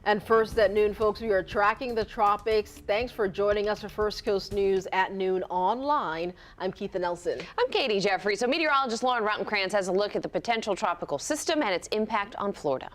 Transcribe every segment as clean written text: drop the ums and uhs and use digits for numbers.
And first at noon, folks, we are tracking the tropics. Thanks for joining us for First Coast News at noon online. I'm Keitha Nelson. I'm Katie Jeffrey. So meteorologist Lauren Rautenkrantz has a look at the potential tropical system and its impact on Florida.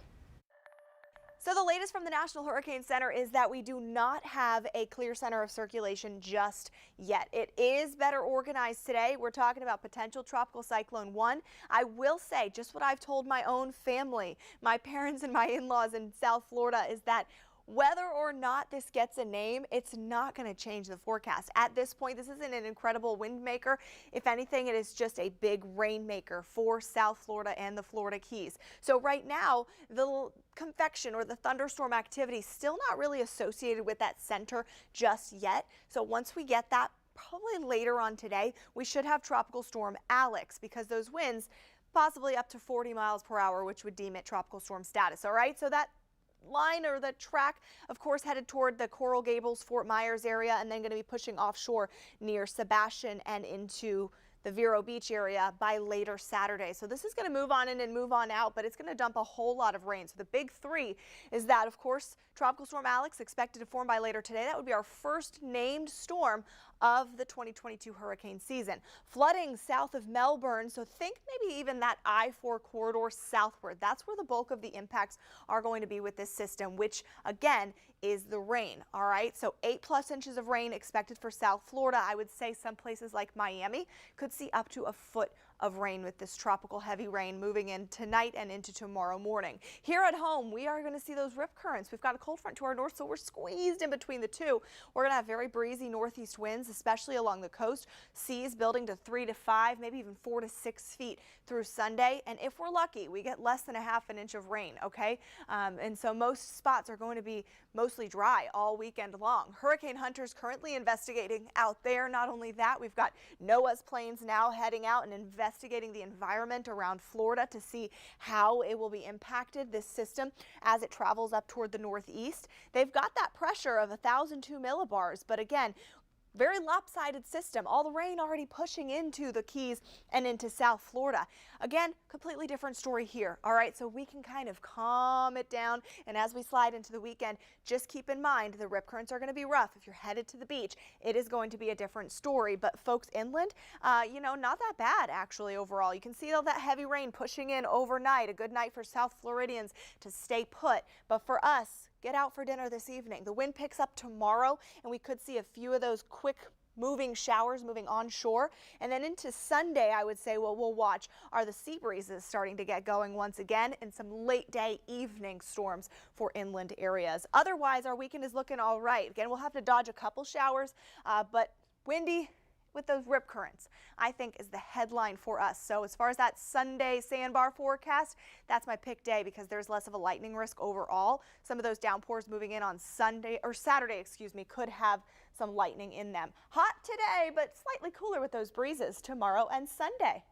So the latest from the National Hurricane Center is that we do not have a clear center of circulation just yet. It is better organized today. We're talking about potential tropical cyclone 1. I will say just what I've told my own family, my parents and my in-laws in South Florida, is that whether or not this gets a name, it's not going to change the forecast. At this point, this isn't an incredible wind maker. If anything, it is just a big rain maker for South Florida and the Florida Keys. So right now, the convection or the thunderstorm activity still not really associated with that center just yet. So once we get that, probably later on today, we should have Tropical Storm Alex, because those winds possibly up to 40 miles per hour, which would deem it tropical storm status. All right, so that line or the track, of course, headed toward the Coral Gables, Fort Myers area, and then going to be pushing offshore near Sebastian and into the Vero Beach area by later Saturday. So this is going to move on in and move on out, but it's going to dump a whole lot of rain. So the big three is that, of course, Tropical Storm Alex expected to form by later today. That would be our first named storm of the 2022 hurricane season. Flooding south of Melbourne, so think maybe even that I-4 corridor southward. That's where the bulk of the impacts are going to be with this system, which again is the rain. All right, so 8+ inches of rain expected for South Florida. I would say some places like Miami could see up to a foot of rain with this tropical heavy rain moving in tonight and into tomorrow morning. Here at home, we are going to see those rip currents. We've got a cold front to our north, so we're squeezed in between the two. We're going to have very breezy northeast winds, especially along the coast. Seas building to 3 to 5, maybe even 4 to 6 feet through Sunday. And if we're lucky, we get less than a half an inch of rain, okay? And so most spots are going to be mostly dry all weekend long. Hurricane hunters currently investigating out there. Not only that, we've got NOAA's planes now heading out and investigating the environment around Florida to see how it will be impacted, this system, as it travels up toward the northeast. They've got that pressure of 1,002 millibars, but again, very lopsided system. All the rain already pushing into the Keys and into South Florida. Again, completely different story here. All right, so we can kind of calm it down. And as we slide into the weekend, just keep in mind the rip currents are going to be rough. If you're headed to the beach, it is going to be a different story. But folks inland, not that bad actually overall. You can see all that heavy rain pushing in overnight. A good night for South Floridians to stay put. But for us, get out for dinner this evening. The wind picks up tomorrow, and we could see a few of those quick moving showers moving onshore. And then into Sunday, I would say what we'll watch are the sea breezes starting to get going once again, and some late day evening storms for inland areas. Otherwise, our weekend is looking all right. Again, we'll have to dodge a couple showers, but windy with those rip currents, I think, is the headline for us. So as far as that Sunday sandbar forecast, that's my pick day because there's less of a lightning risk overall. Some of those downpours moving in on Saturday, could have some lightning in them. Hot today, but slightly cooler with those breezes tomorrow and Sunday.